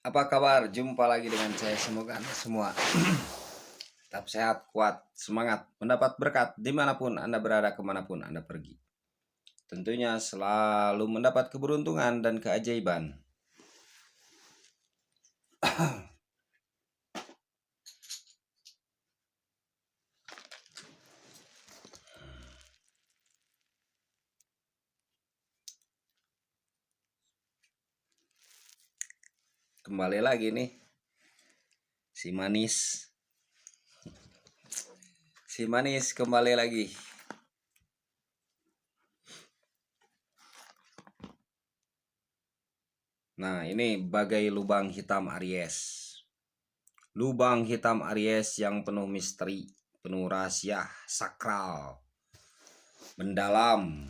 Apa kabar? Jumpa lagi dengan saya. Semoga Anda semua tetap sehat, kuat, semangat, mendapat berkat dimanapun Anda berada, kemanapun Anda pergi. Tentunya selalu mendapat keberuntungan dan keajaiban. Kembali lagi nih, si manis. Si manis kembali lagi. Nah, ini bagai lubang hitam Aries. Lubang hitam Aries yang penuh misteri, penuh rahasia, sakral, mendalam.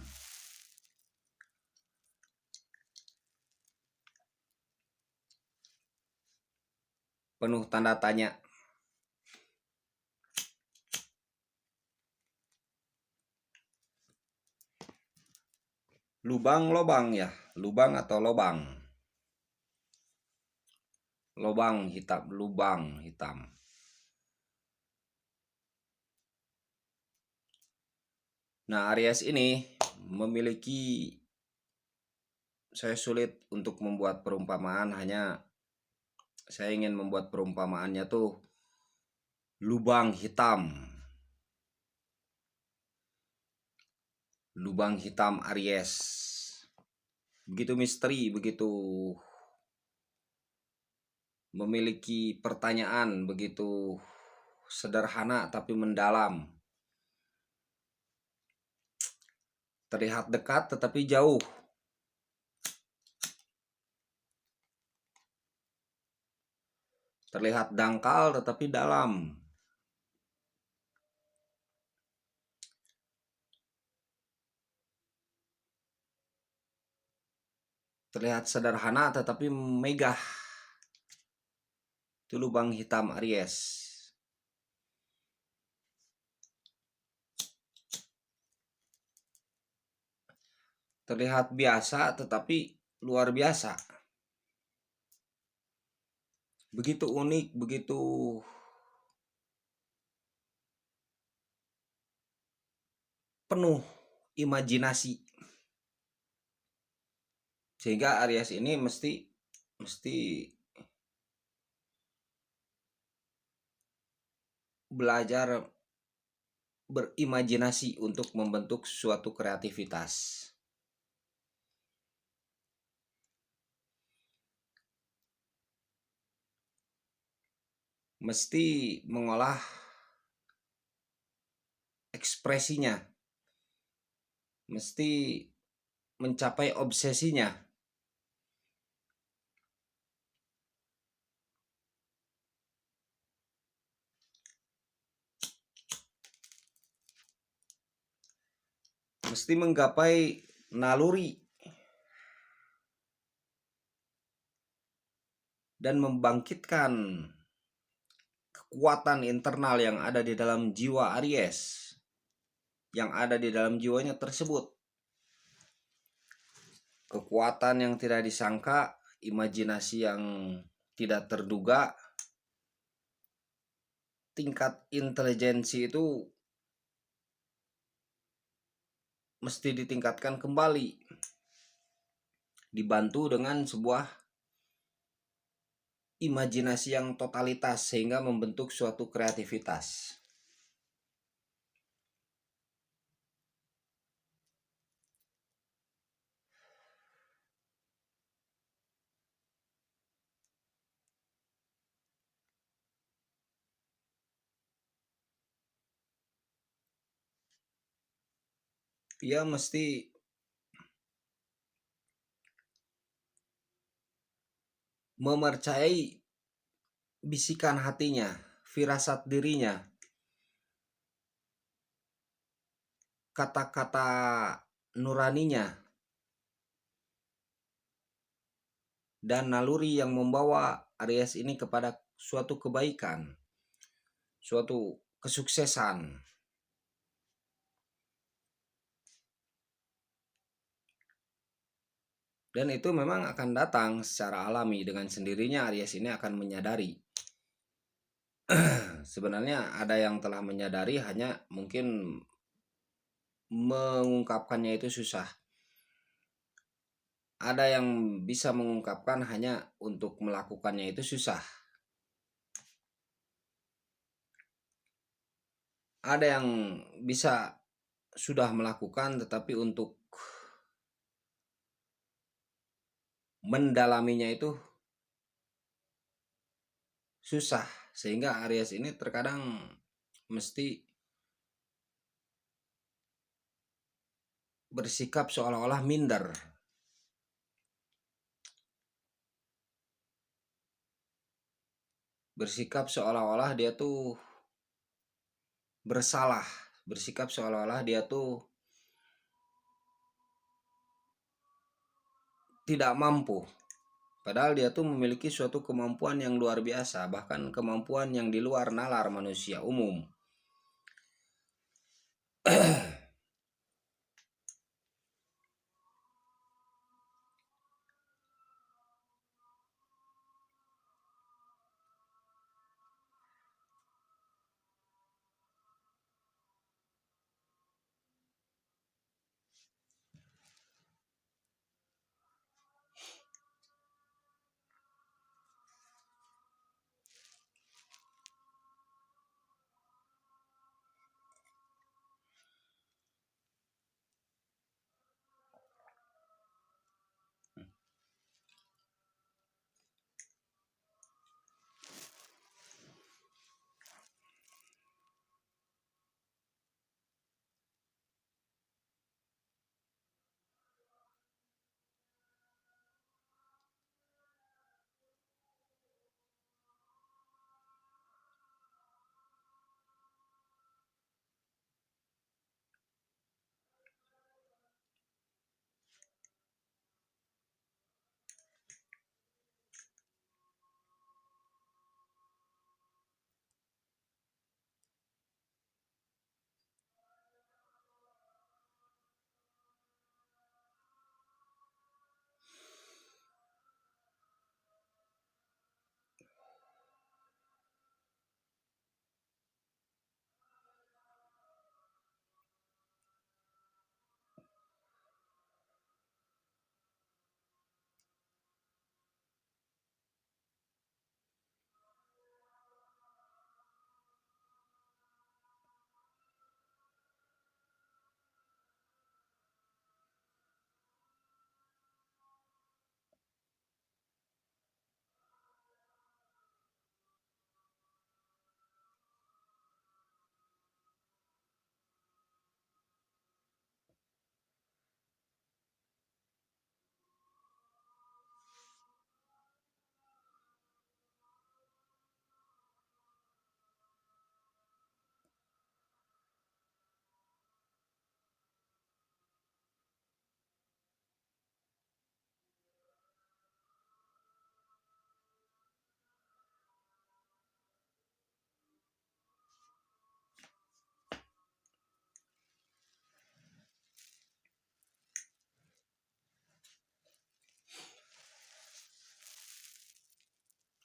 Penuh tanda tanya. Lubang-lobang ya, lubang atau lobang. Lubang hitam, lubang hitam. Nah, Aries ini memiliki, saya sulit untuk membuat perumpamaan, hanya saya ingin membuat perumpamaannya tuh lubang hitam. Lubang hitam Aries. Begitu misteri, begitu memiliki pertanyaan, begitu sederhana tapi mendalam. Terlihat dekat tetapi jauh. Terlihat dangkal tetapi dalam. Terlihat sederhana tetapi megah. Itu lubang hitam Aries. Terlihat biasa tetapi luar biasa. Begitu unik, begitu penuh imajinasi. Sehingga Aries ini mesti belajar berimajinasi untuk membentuk suatu kreativitas. Mesti mengolah ekspresinya. Mesti mencapai obsesinya. Mesti menggapai naluri dan membangkitkan kekuatan internal yang ada di dalam jiwa Aries, yang ada di dalam jiwanya tersebut. Kekuatan yang tidak disangka, imajinasi yang tidak terduga, tingkat intelijensi itu mesti ditingkatkan kembali, dibantu dengan sebuah imajinasi yang totalitas sehingga membentuk suatu kreativitas. Ia mesti memercayai bisikan hatinya, firasat dirinya, kata-kata nuraninya, dan naluri yang membawa Aries ini kepada suatu kebaikan, suatu kesuksesan. Dan itu memang akan datang secara alami, dengan sendirinya Aries ini akan menyadari. Sebenarnya ada yang telah menyadari, hanya mungkin mengungkapkannya itu susah. Ada yang bisa mengungkapkan, hanya untuk melakukannya itu susah. Ada yang bisa sudah melakukan, tetapi untuk mendalaminya itu susah. Sehingga Aries ini terkadang mesti bersikap seolah-olah minder. Bersikap seolah-olah dia tuh bersalah. Bersikap seolah-olah dia tuh tidak mampu. Padahal dia tuh memiliki suatu kemampuan yang luar biasa, bahkan kemampuan yang di luar nalar manusia umum.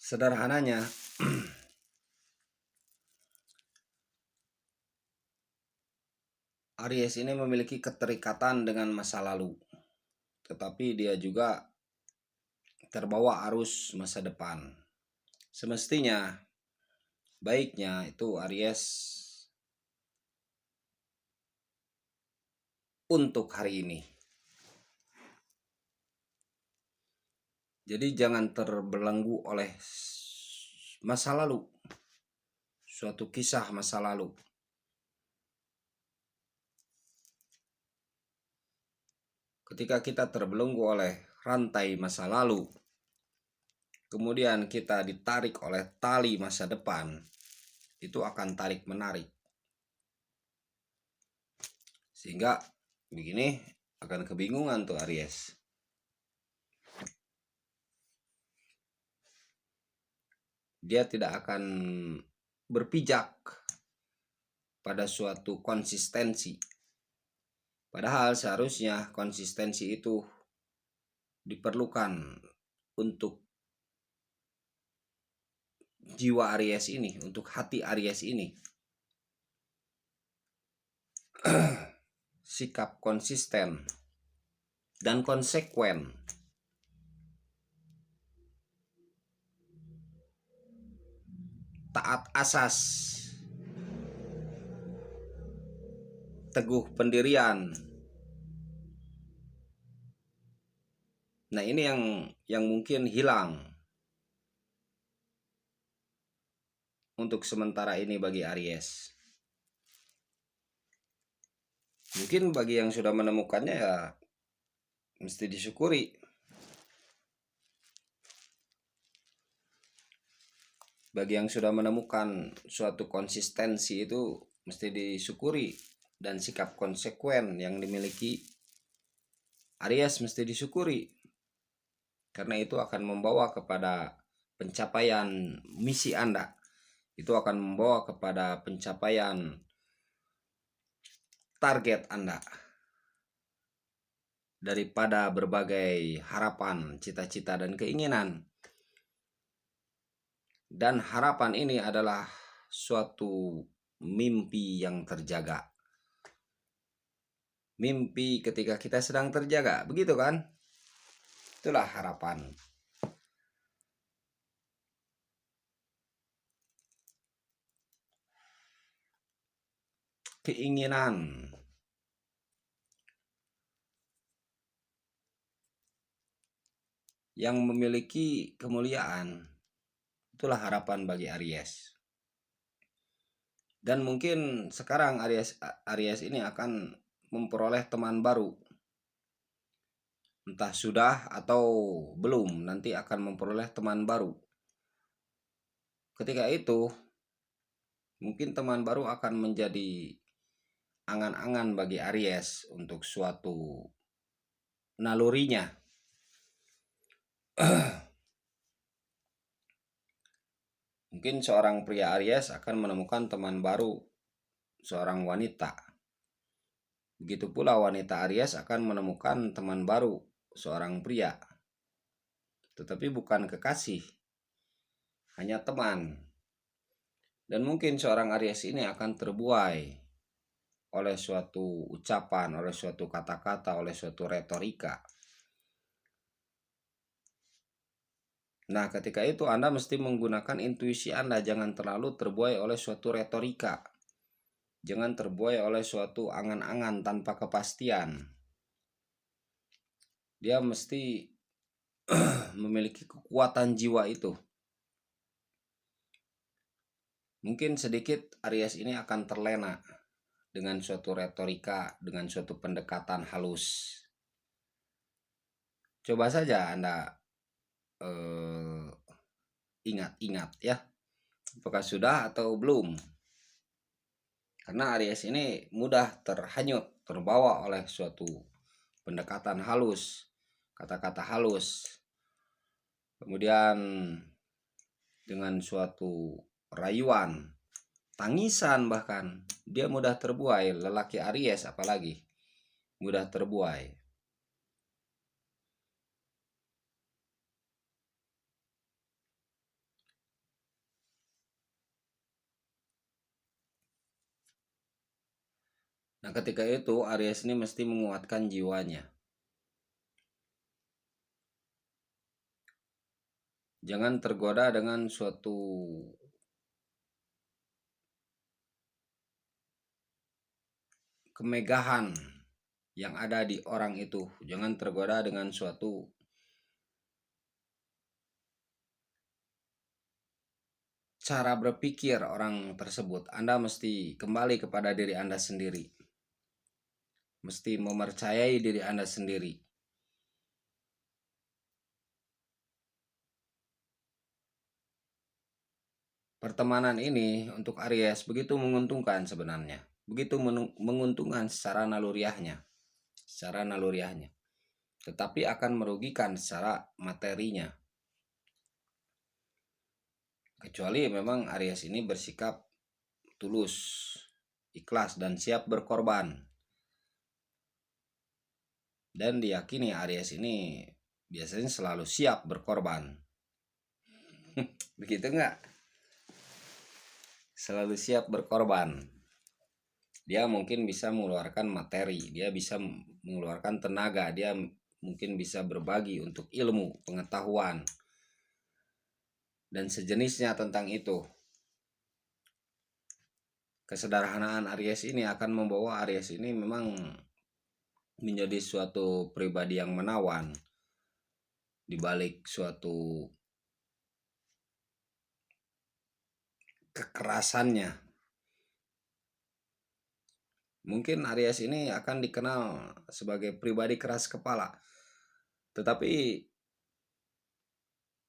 Sederhananya, Aries ini memiliki keterikatan dengan masa lalu, tetapi dia juga terbawa arus masa depan. Semestinya, baiknya itu Aries untuk hari ini. Jadi jangan terbelenggu oleh masa lalu, suatu kisah masa lalu. Ketika kita terbelenggu oleh rantai masa lalu, kemudian kita ditarik oleh tali masa depan, itu akan tarik menarik. Sehingga begini, akan kebingungan tuh Aries. Dia tidak akan berpijak pada suatu konsistensi. Padahal seharusnya konsistensi itu diperlukan untuk jiwa Aries ini, untuk hati Aries ini. Sikap konsisten dan konsekuen. Taat asas. Teguh pendirian. Nah, ini yang mungkin hilang untuk sementara ini bagi Aries. Mungkin bagi yang sudah menemukannya ya mesti disyukuri. Bagi yang sudah menemukan suatu konsistensi itu mesti disyukuri, dan sikap konsekuen yang dimiliki Aries mesti disyukuri, karena itu akan membawa kepada pencapaian misi Anda. Itu akan membawa kepada pencapaian target Anda daripada berbagai harapan, cita-cita, dan keinginan. Dan harapan ini adalah suatu mimpi yang terjaga. Mimpi ketika kita sedang terjaga, begitu kan? Itulah harapan. Keinginan. Yang memiliki kemuliaan. Itulah harapan bagi Aries. Dan mungkin sekarang Aries ini akan memperoleh teman baru. Entah sudah atau belum, nanti akan memperoleh teman baru. Ketika itu, mungkin teman baru akan menjadi angan-angan bagi Aries untuk suatu nalurinya. Mungkin seorang pria Aries akan menemukan teman baru, seorang wanita. Begitu pula wanita Aries akan menemukan teman baru, seorang pria. Tetapi bukan kekasih, hanya teman. Dan mungkin seorang Aries ini akan terbuai oleh suatu ucapan, oleh suatu kata-kata, oleh suatu retorika. Nah, ketika itu Anda mesti menggunakan intuisi Anda, jangan terlalu terbuai oleh suatu retorika. Jangan terbuai oleh suatu angan-angan tanpa kepastian. Dia mesti memiliki kekuatan jiwa itu. Mungkin sedikit Aries ini akan terlena dengan suatu retorika, dengan suatu pendekatan halus. Coba saja Anda ingat-ingat ya, apakah sudah atau belum. Karena Aries ini mudah terhanyut, terbawa oleh suatu pendekatan halus, kata-kata halus. Kemudian dengan suatu rayuan, tangisan bahkan, dia mudah terbuai. Lelaki Aries apalagi mudah terbuai. Nah, ketika itu Aries ini mesti menguatkan jiwanya. Jangan tergoda dengan suatu kemegahan yang ada di orang itu. Jangan tergoda dengan suatu cara berpikir orang tersebut. Anda mesti kembali kepada diri Anda sendiri. Mesti mempercayai diri Anda sendiri. Pertemanan ini untuk Aries begitu menguntungkan sebenarnya. Begitu menguntungkan secara naluriahnya. Tetapi akan merugikan secara materinya. Kecuali memang Aries ini bersikap tulus, ikhlas, dan siap berkorban. Dan diyakini Aries ini biasanya selalu siap berkorban. Begitu enggak? Selalu siap berkorban. Dia mungkin bisa mengeluarkan materi, dia bisa mengeluarkan tenaga, dia mungkin bisa berbagi untuk ilmu, pengetahuan, dan sejenisnya tentang itu. Kesederhanaan Aries ini akan membawa Aries ini memang menjadi suatu pribadi yang menawan di balik suatu kekerasannya. Mungkin Aries ini akan dikenal sebagai pribadi keras kepala, tetapi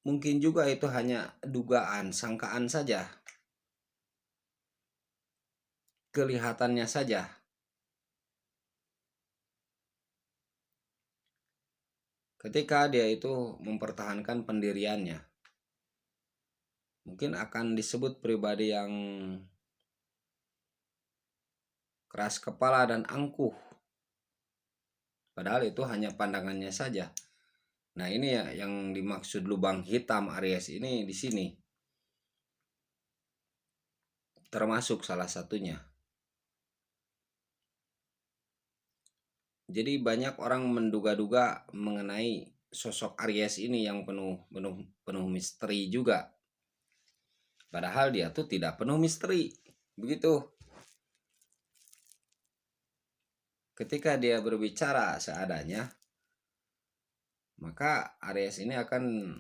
mungkin juga itu hanya dugaan, sangkaan saja, kelihatannya saja. Ketika dia itu mempertahankan pendiriannya, mungkin akan disebut pribadi yang keras kepala dan angkuh. Padahal itu hanya pandangannya saja. Nah, ini ya yang dimaksud lubang hitam Aries ini di sini. Termasuk salah satunya. Jadi banyak orang menduga-duga mengenai sosok Aries ini yang penuh misteri juga. Padahal dia tuh tidak penuh misteri. Begitu. Ketika dia berbicara seadanya, maka Aries ini akan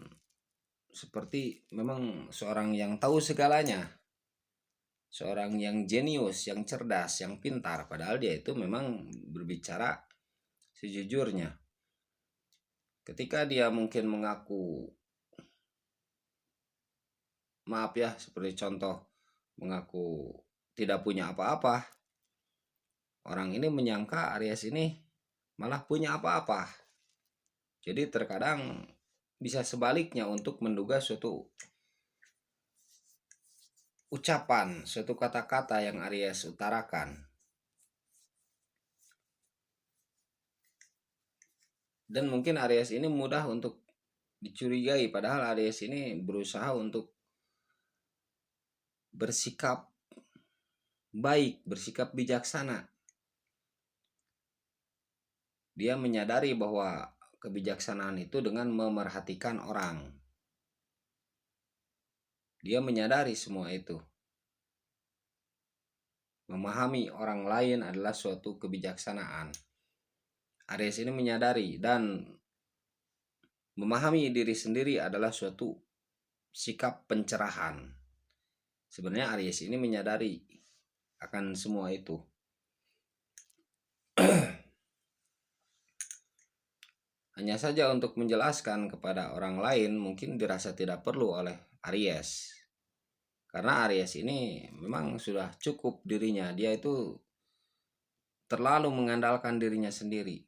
seperti memang seorang yang tahu segalanya. Seorang yang jenius, yang cerdas, yang pintar. Padahal dia itu memang berbicara sejujurnya. Ketika dia mungkin mengaku, maaf ya, seperti contoh, mengaku tidak punya apa-apa, orang ini menyangka Aries ini malah punya apa-apa. Jadi terkadang bisa sebaliknya untuk menduga suatu ucapan, suatu kata-kata yang Aries utarakan. Dan mungkin Aries ini mudah untuk dicurigai, padahal Aries ini berusaha untuk bersikap baik, bersikap bijaksana. Dia menyadari bahwa kebijaksanaan itu dengan memerhatikan orang. Dia menyadari semua itu. Memahami orang lain adalah suatu kebijaksanaan. Aries ini menyadari dan memahami diri sendiri adalah suatu sikap pencerahan. Sebenarnya Aries ini menyadari akan semua itu. Hanya saja untuk menjelaskan kepada orang lain mungkin dirasa tidak perlu oleh Aries. Karena Aries ini memang sudah cukup dirinya. Dia itu terlalu mengandalkan dirinya sendiri.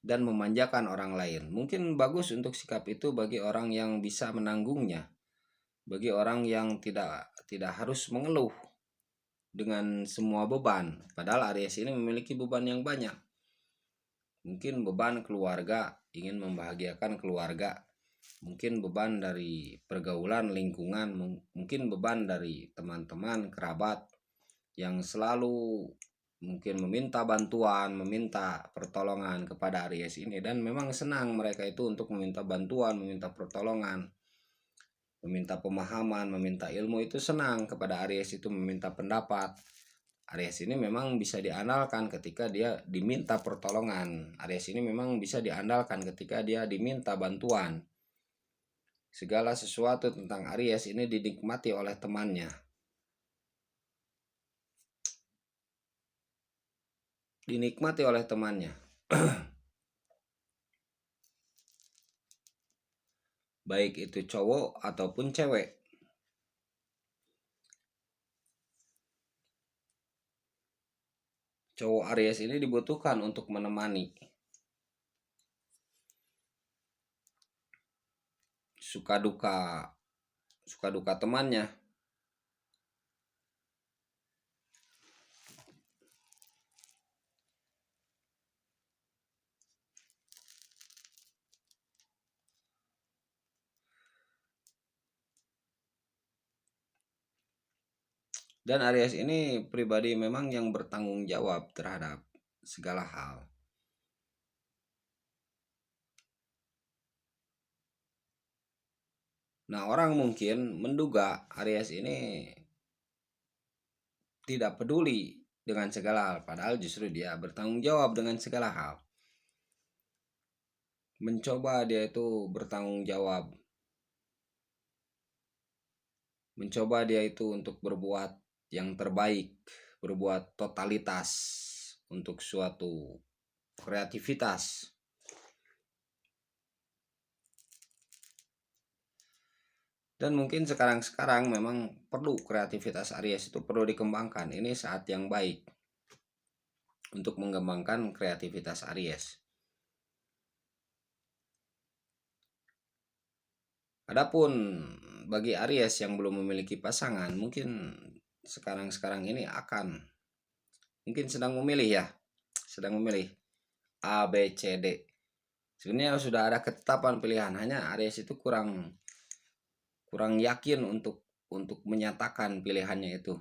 Dan memanjakan orang lain. Mungkin bagus untuk sikap itu bagi orang yang bisa menanggungnya. Bagi orang yang tidak harus mengeluh dengan semua beban. Padahal Aries ini memiliki beban yang banyak. Mungkin beban keluarga, ingin membahagiakan keluarga. Mungkin beban dari pergaulan, lingkungan. Mungkin beban dari teman-teman, kerabat yang selalu mungkin meminta bantuan, meminta pertolongan kepada Aries ini. Dan memang senang mereka itu untuk meminta bantuan, meminta pertolongan, meminta pemahaman, meminta ilmu. Itu senang kepada Aries itu meminta pendapat. Aries ini memang bisa diandalkan ketika dia diminta pertolongan. Aries ini memang bisa diandalkan ketika dia diminta bantuan. Segala sesuatu tentang Aries ini dinikmati oleh temannya. Dinikmati oleh temannya. Baik itu cowok ataupun cewek. Cowok Aries ini dibutuhkan untuk menemani. Suka duka temannya. Dan Aries ini pribadi memang yang bertanggung jawab terhadap segala hal. Nah, orang mungkin menduga Aries ini tidak peduli dengan segala hal, padahal justru dia bertanggung jawab dengan segala hal. Mencoba dia itu bertanggung jawab. Mencoba dia itu untuk berbuat yang terbaik, berbuat totalitas untuk suatu kreativitas. Dan mungkin sekarang memang perlu kreativitas Aries itu perlu dikembangkan. Ini saat yang baik untuk mengembangkan kreativitas Aries. Adapun bagi Aries yang belum memiliki pasangan, mungkin sekarang ini mungkin sedang memilih ya, sedang memilih A, B, C, D. Sebenarnya sudah ada ketetapan pilihan, hanya Aries itu kurang yakin untuk menyatakan pilihannya itu.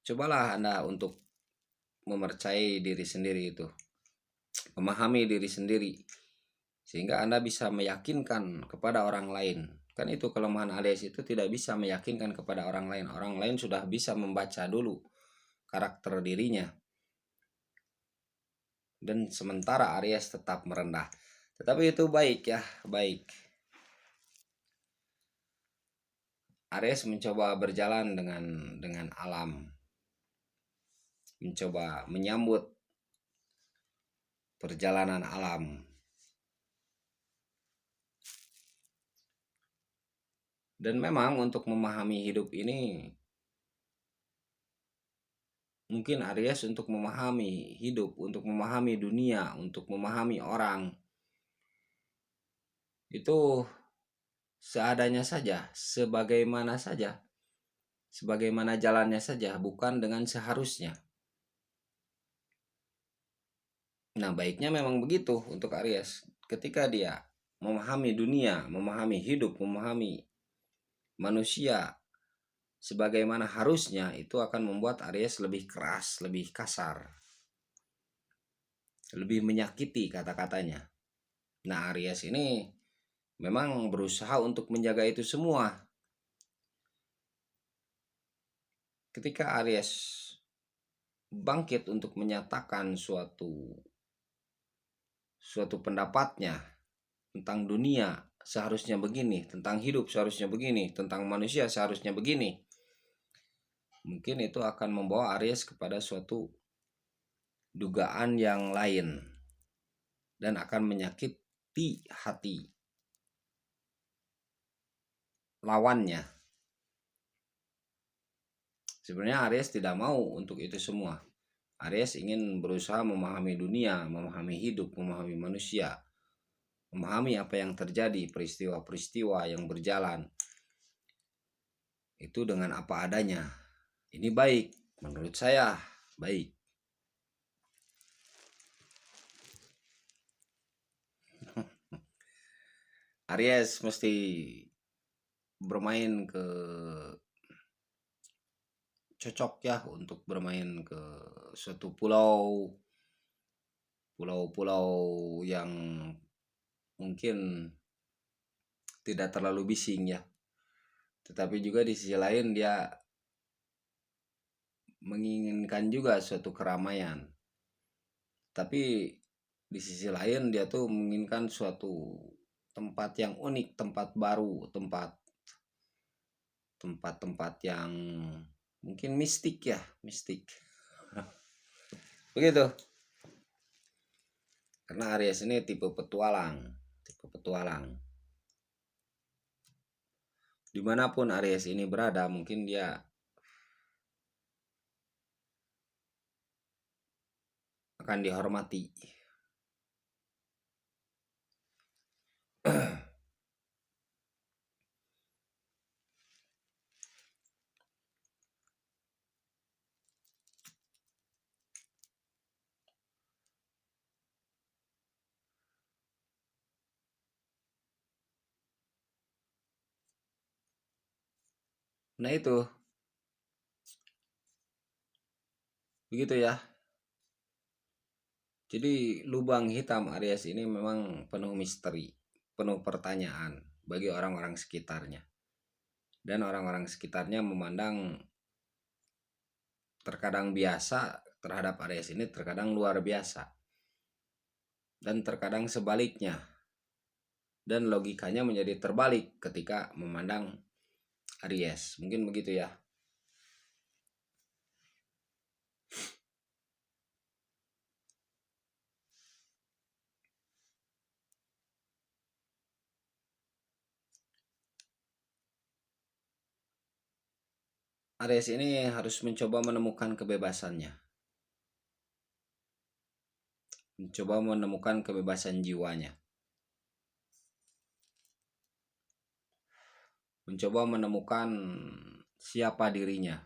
Cobalah Anda untuk mempercayai diri sendiri itu, memahami diri sendiri, sehingga Anda bisa meyakinkan kepada orang lain. Kan itu kelemahan Aries itu tidak bisa meyakinkan kepada orang lain. Orang lain sudah bisa membaca dulu karakter dirinya. Dan sementara Aries tetap merendah. Tetapi itu baik ya, baik. Aries mencoba berjalan dengan alam. Mencoba menyambut perjalanan alam. Dan memang untuk memahami hidup ini, mungkin Aries untuk memahami hidup, untuk memahami dunia, untuk memahami orang, itu seadanya saja, sebagaimana jalannya saja, bukan dengan seharusnya. Nah, baiknya memang begitu untuk Aries. Ketika dia memahami dunia, memahami hidup, memahami manusia sebagaimana harusnya, itu akan membuat Aries lebih keras, lebih kasar, lebih menyakiti kata-katanya. Nah, Aries ini memang berusaha untuk menjaga itu semua. Ketika Aries bangkit untuk menyatakan suatu pendapatnya tentang dunia seharusnya begini, tentang hidup seharusnya begini, tentang manusia seharusnya begini, mungkin itu akan membawa Aries kepada suatu dugaan yang lain dan akan menyakiti hati lawannya. Sebenarnya Aries tidak mau untuk itu semua. Aries ingin berusaha memahami dunia, memahami hidup, memahami manusia, memahami apa yang terjadi, peristiwa-peristiwa yang berjalan itu dengan apa adanya. Ini baik, menurut saya baik. Aries mesti bermain cocok ya untuk bermain ke suatu pulau yang mungkin tidak terlalu bising ya. Tetapi juga di sisi lain dia menginginkan juga suatu keramaian. Tapi di sisi lain dia tuh menginginkan suatu tempat yang unik, tempat baru, tempat-tempat yang mungkin mistik ya, mistik. Begitu. Karena Aries ini tipe petualang. Dimanapun Aries ini berada, mungkin dia akan dihormati. Nah itu Begitu ya. Jadi lubang hitam Aries ini memang penuh misteri, penuh pertanyaan bagi orang-orang sekitarnya. Dan orang-orang sekitarnya memandang terkadang biasa terhadap Aries ini, terkadang luar biasa. Dan terkadang sebaliknya. Dan logikanya menjadi terbalik ketika memandang Aries. Mungkin begitu ya. Aries ini harus mencoba menemukan kebebasannya. Mencoba menemukan kebebasan jiwanya. Mencoba menemukan siapa dirinya.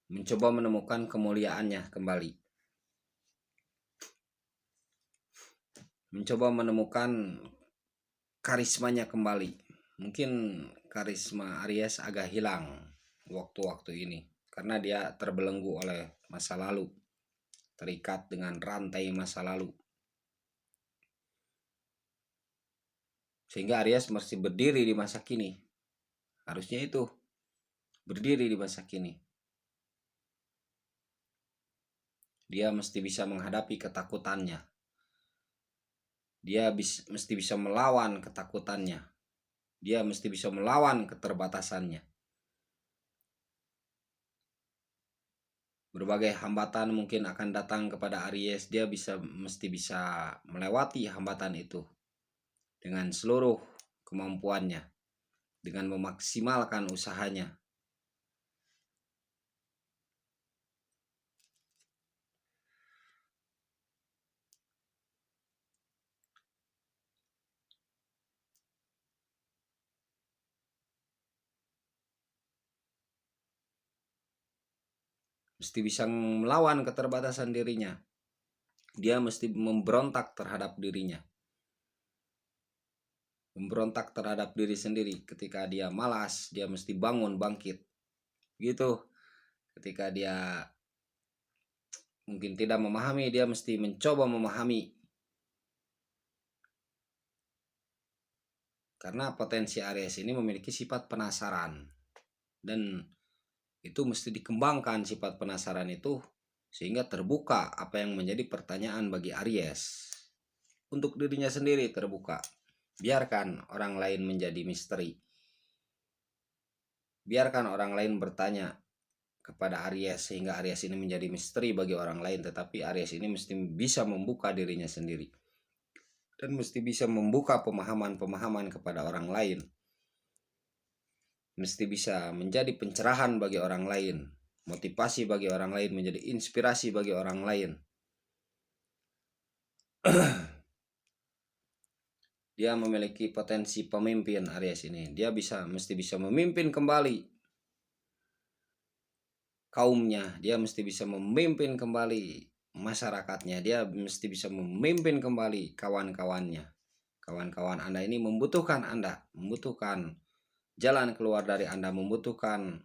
Mencoba menemukan kemuliaannya kembali. Mencoba menemukan karismanya kembali. Mungkin karisma Aries agak hilang waktu-waktu ini karena dia terbelenggu oleh masa lalu, terikat dengan rantai masa lalu, sehingga Aries mesti berdiri di masa kini. Harusnya itu berdiri di masa kini. Dia mesti bisa menghadapi ketakutannya. Dia mesti bisa melawan ketakutannya. Dia mesti bisa melawan keterbatasannya. Berbagai hambatan mungkin akan datang kepada Aries. Dia mesti bisa melewati hambatan itu dengan seluruh kemampuannya, dengan memaksimalkan usahanya. Mesti bisa melawan keterbatasan dirinya. Dia mesti memberontak terhadap dirinya. Memberontak terhadap diri sendiri. Ketika dia malas, dia mesti bangun, bangkit. Gitu. Ketika dia mungkin tidak memahami, dia mesti mencoba memahami. Karena potensi Aries ini memiliki sifat penasaran. Dan itu mesti dikembangkan sifat penasaran itu sehingga terbuka apa yang menjadi pertanyaan bagi Aries. Untuk dirinya sendiri terbuka. Biarkan orang lain menjadi misteri. Biarkan orang lain bertanya kepada Aries sehingga Aries ini menjadi misteri bagi orang lain, tetapi Aries ini mesti bisa membuka dirinya sendiri dan mesti bisa membuka pemahaman-pemahaman kepada orang lain. Mesti bisa menjadi pencerahan bagi orang lain, motivasi bagi orang lain, menjadi inspirasi bagi orang lain. Dia memiliki potensi pemimpin Aries ini. Dia mesti bisa memimpin kembali kaumnya. Dia mesti bisa memimpin kembali masyarakatnya. Dia mesti bisa memimpin kembali kawan-kawannya. Kawan-kawan Anda ini membutuhkan Anda, membutuhkan jalan keluar dari Anda, membutuhkan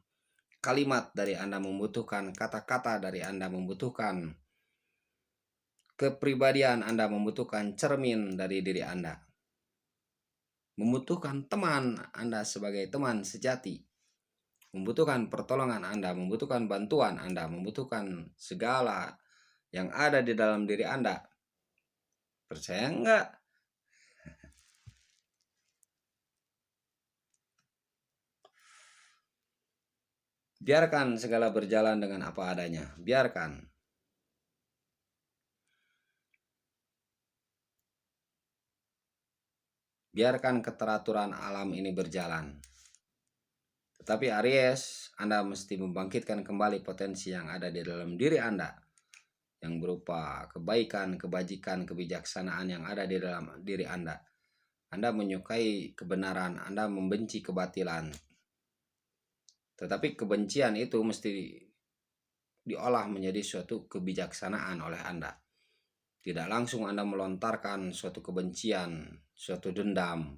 kalimat dari Anda, membutuhkan kata-kata dari Anda, membutuhkan kepribadian Anda, membutuhkan cermin dari diri Anda, membutuhkan teman Anda sebagai teman sejati, membutuhkan pertolongan Anda, membutuhkan bantuan Anda, membutuhkan segala yang ada di dalam diri Anda. Percaya enggak? Biarkan segala berjalan dengan apa adanya. Biarkan. Biarkan keteraturan alam ini berjalan. Tetapi Aries, Anda mesti membangkitkan kembali potensi yang ada di dalam diri Anda. Yang berupa kebaikan, kebajikan, kebijaksanaan yang ada di dalam diri Anda. Anda menyukai kebenaran, Anda membenci kebatilan. Tetapi kebencian itu mesti diolah menjadi suatu kebijaksanaan oleh Anda. Tidak langsung Anda melontarkan suatu kebencian, suatu dendam.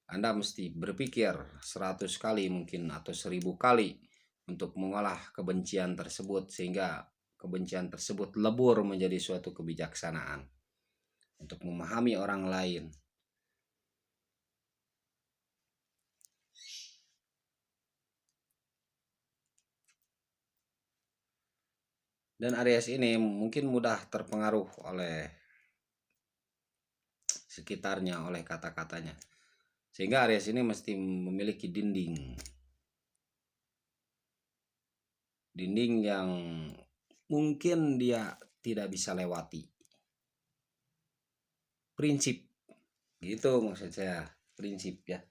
Anda mesti berpikir 100 kali mungkin atau 1000 kali untuk mengolah kebencian tersebut sehingga kebencian tersebut lebur menjadi suatu kebijaksanaan untuk memahami orang lain. Dan Aries ini mungkin mudah terpengaruh oleh sekitarnya, oleh kata-katanya. Sehingga Aries ini mesti memiliki dinding yang mungkin dia tidak bisa lewati. Prinsip, gitu maksud saya, prinsip ya.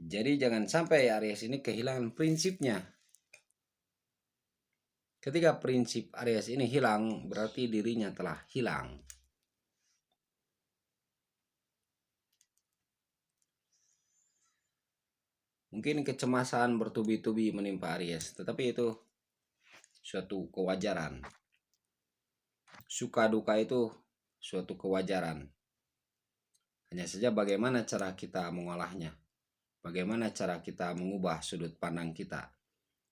Jadi jangan sampai Aries ini kehilangan prinsipnya. Ketika prinsip Aries ini hilang, berarti dirinya telah hilang. Mungkin kecemasan bertubi-tubi menimpa Aries, tetapi itu suatu kewajaran. Suka duka itu suatu kewajaran. Hanya saja bagaimana cara kita mengolahnya. Bagaimana cara kita mengubah sudut pandang kita,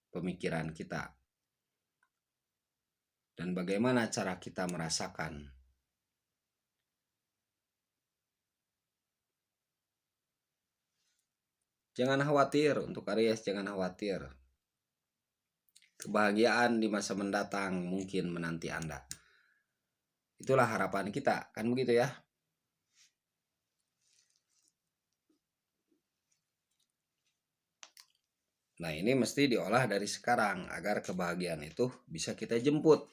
pemikiran kita. Dan bagaimana cara kita merasakan. Jangan khawatir untuk Aries, jangan khawatir. Kebahagiaan di masa mendatang mungkin menanti Anda. Itulah harapan kita, kan begitu ya? Nah, ini mesti diolah dari sekarang agar kebahagiaan itu bisa kita jemput.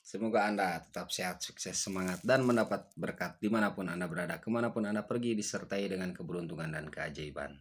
Semoga Anda tetap sehat, sukses, semangat, dan mendapat berkat dimanapun Anda berada, kemanapun Anda pergi, disertai dengan keberuntungan dan keajaiban.